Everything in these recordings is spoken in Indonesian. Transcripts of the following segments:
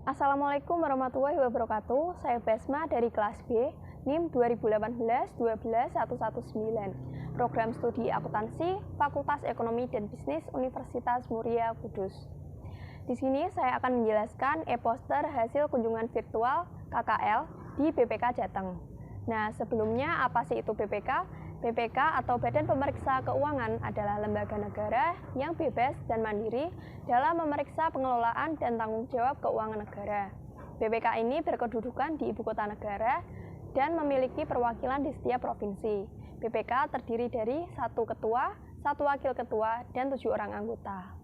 Assalamualaikum warahmatullahi wabarakatuh. Saya Basma dari kelas B, NIM 2018-12-119, Program Studi Akuntansi, Fakultas Ekonomi dan Bisnis Universitas Muria Kudus. Di sini saya akan menjelaskan e-poster hasil kunjungan virtual KKL di BPK Jateng. Nah, sebelumnya apa sih itu BPK? BPK atau Badan Pemeriksa Keuangan adalah lembaga negara yang bebas dan mandiri dalam memeriksa pengelolaan dan tanggung jawab keuangan negara. BPK ini berkedudukan di ibu kota negara dan memiliki perwakilan di setiap provinsi. BPK terdiri dari 1 ketua, 1 wakil ketua, dan 7 orang anggota.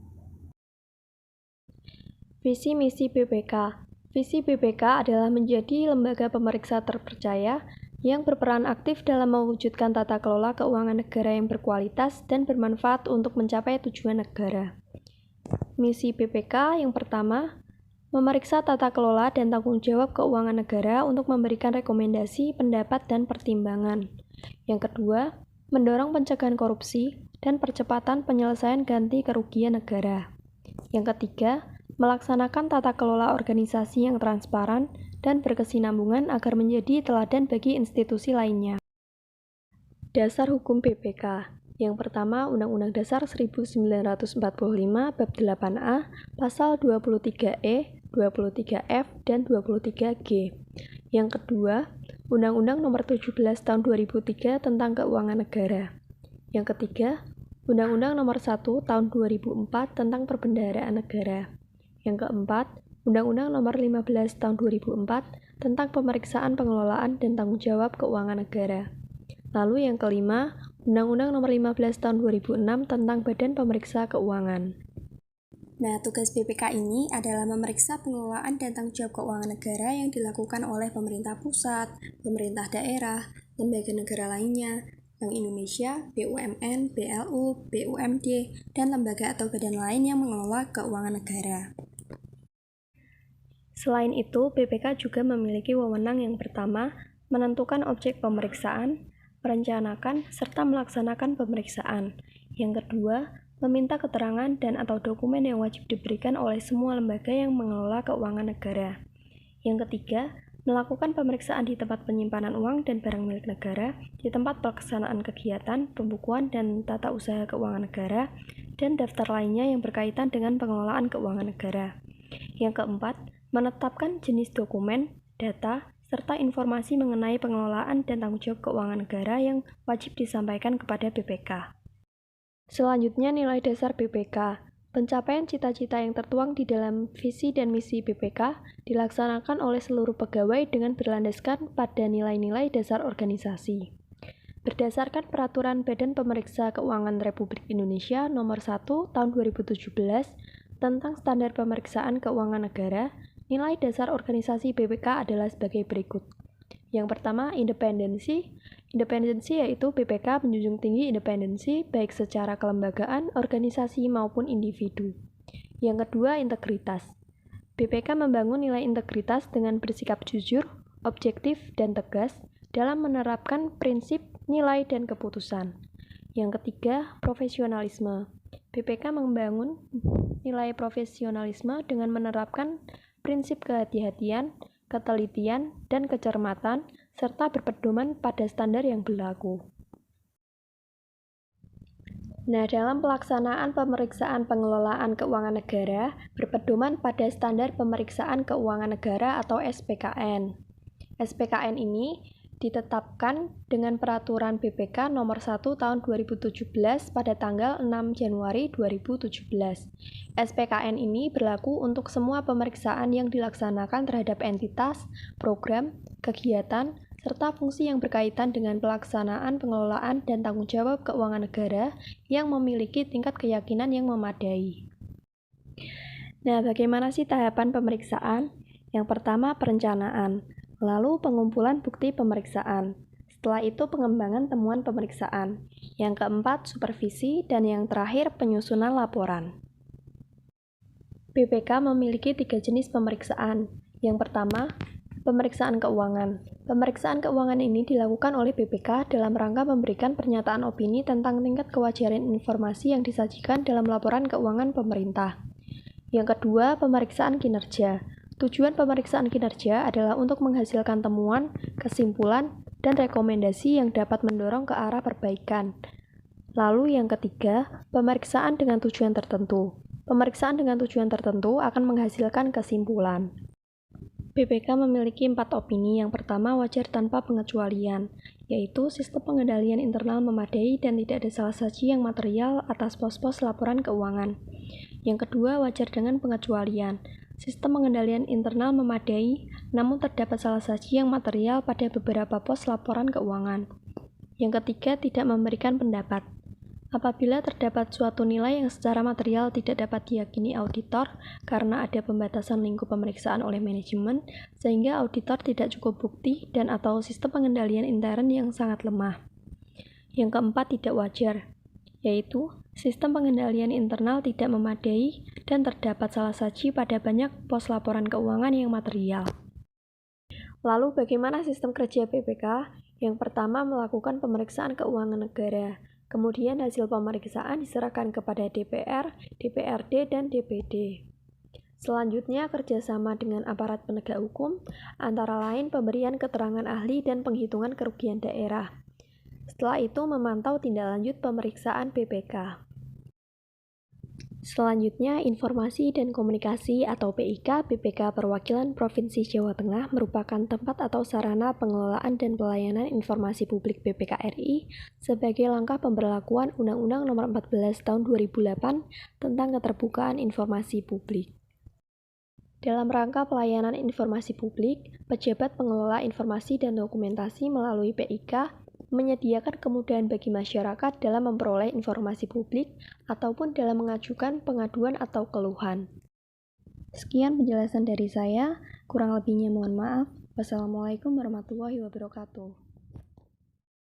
Visi misi BPK. Visi BPK adalah menjadi lembaga pemeriksa terpercaya yang berperan aktif dalam mewujudkan tata kelola keuangan negara yang berkualitas dan bermanfaat untuk mencapai tujuan negara. Misi BPK yang pertama, memeriksa tata kelola dan tanggung jawab keuangan negara untuk memberikan rekomendasi, pendapat, dan pertimbangan. Yang kedua, mendorong pencegahan korupsi dan percepatan penyelesaian ganti kerugian negara. Yang ketiga, melaksanakan tata kelola organisasi yang transparan dan berkesinambungan agar menjadi teladan bagi institusi lainnya. Dasar Hukum BPK. Yang pertama, Undang-Undang Dasar 1945 Bab 8A, Pasal 23E, 23F, dan 23G. Yang kedua, Undang-Undang Nomor 17 Tahun 2003 tentang Keuangan Negara. Yang ketiga, Undang-Undang Nomor 1 Tahun 2004 tentang Perbendaharaan Negara. Yang keempat, Undang-Undang Nomor 15 Tahun 2004 tentang Pemeriksaan Pengelolaan dan Tanggung Jawab Keuangan Negara. Lalu yang kelima, Undang-Undang Nomor 15 Tahun 2006 tentang Badan Pemeriksa Keuangan. Nah, tugas BPK ini adalah memeriksa pengelolaan dan tanggung jawab keuangan negara yang dilakukan oleh pemerintah pusat, pemerintah daerah, lembaga negara lainnya, Bank Indonesia, BUMN, BLU, BUMD, dan lembaga atau badan lain yang mengelola keuangan negara. Selain itu, BPK juga memiliki wewenang yang pertama, menentukan objek pemeriksaan, merencanakan, serta melaksanakan pemeriksaan. Yang kedua, meminta keterangan dan atau dokumen yang wajib diberikan oleh semua lembaga yang mengelola keuangan negara. Yang ketiga, melakukan pemeriksaan di tempat penyimpanan uang dan barang milik negara, di tempat pelaksanaan kegiatan, pembukuan dan tata usaha keuangan negara, dan daftar lainnya yang berkaitan dengan pengelolaan keuangan negara. Yang keempat, menetapkan jenis dokumen, data, serta informasi mengenai pengelolaan dan tanggung jawab keuangan negara yang wajib disampaikan kepada BPK. Selanjutnya, nilai dasar BPK. Pencapaian cita-cita yang tertuang di dalam visi dan misi BPK dilaksanakan oleh seluruh pegawai dengan berlandaskan pada nilai-nilai dasar organisasi. Berdasarkan Peraturan Badan Pemeriksa Keuangan Republik Indonesia Nomor 1 Tahun 2017 tentang Standar Pemeriksaan Keuangan Negara, nilai dasar organisasi BPK adalah sebagai berikut. Yang pertama, independensi. Independensi yaitu BPK menjunjung tinggi independensi baik secara kelembagaan, organisasi maupun individu. Yang kedua, integritas. BPK membangun nilai integritas dengan bersikap jujur, objektif, dan tegas dalam menerapkan prinsip, nilai, dan keputusan. Yang ketiga, profesionalisme. BPK membangun nilai profesionalisme dengan menerapkan prinsip kehati-hatian, ketelitian, dan kecermatan, serta berpedoman pada standar yang berlaku. Nah, dalam pelaksanaan pemeriksaan pengelolaan keuangan negara, berpedoman pada standar pemeriksaan keuangan negara atau SPKN. SPKN ini ditetapkan dengan Peraturan BPK Nomor 1 Tahun 2017 pada tanggal 6 Januari 2017. SPKN ini berlaku untuk semua pemeriksaan yang dilaksanakan terhadap entitas, program, kegiatan, serta fungsi yang berkaitan dengan pelaksanaan pengelolaan dan tanggung jawab keuangan negara yang memiliki tingkat keyakinan yang memadai. Nah, bagaimana sih tahapan pemeriksaan? Yang pertama, perencanaan. Lalu pengumpulan bukti pemeriksaan. Setelah itu pengembangan temuan pemeriksaan. Yang keempat, supervisi. Dan yang terakhir, penyusunan laporan. BPK memiliki 3 jenis pemeriksaan. Yang pertama, pemeriksaan keuangan. Pemeriksaan keuangan ini dilakukan oleh BPK dalam rangka memberikan pernyataan opini tentang tingkat kewajaran informasi yang disajikan dalam laporan keuangan pemerintah. Yang kedua, pemeriksaan kinerja. Tujuan pemeriksaan kinerja adalah untuk menghasilkan temuan, kesimpulan, dan rekomendasi yang dapat mendorong ke arah perbaikan. Lalu yang ketiga, pemeriksaan dengan tujuan tertentu. Pemeriksaan dengan tujuan tertentu akan menghasilkan kesimpulan. BPK memiliki 4 opini. Yang pertama, wajar tanpa pengecualian, yaitu sistem pengendalian internal memadai dan tidak ada salah saji yang material atas pos-pos laporan keuangan. Yang kedua, wajar dengan pengecualian. Sistem pengendalian internal memadai, namun terdapat salah saji yang material pada beberapa pos laporan keuangan. Yang ketiga, tidak memberikan pendapat. Apabila terdapat suatu nilai yang secara material tidak dapat diyakini auditor karena ada pembatasan lingkup pemeriksaan oleh manajemen, sehingga auditor tidak cukup bukti dan atau sistem pengendalian intern yang sangat lemah. Yang keempat, tidak wajar, yaitu sistem pengendalian internal tidak memadai dan terdapat salah saji pada banyak pos laporan keuangan yang material. Lalu bagaimana sistem kerja BPK? Yang pertama, melakukan pemeriksaan keuangan negara. Kemudian hasil pemeriksaan diserahkan kepada DPR, DPRD, dan DPD. Selanjutnya, kerjasama dengan aparat penegak hukum, antara lain pemberian keterangan ahli dan penghitungan kerugian daerah. Setelah itu, memantau tindak lanjut pemeriksaan BPK. Selanjutnya, informasi dan komunikasi atau PIK BPK Perwakilan Provinsi Jawa Tengah merupakan tempat atau sarana pengelolaan dan pelayanan informasi publik BPK RI sebagai langkah pemberlakuan Undang-Undang Nomor 14 Tahun 2008 tentang keterbukaan informasi publik. Dalam rangka pelayanan informasi publik, pejabat pengelola informasi dan dokumentasi melalui PIK menyediakan kemudahan bagi masyarakat dalam memperoleh informasi publik ataupun dalam mengajukan pengaduan atau keluhan. Sekian penjelasan dari saya, kurang lebihnya mohon maaf. Wassalamualaikum warahmatullahi wabarakatuh.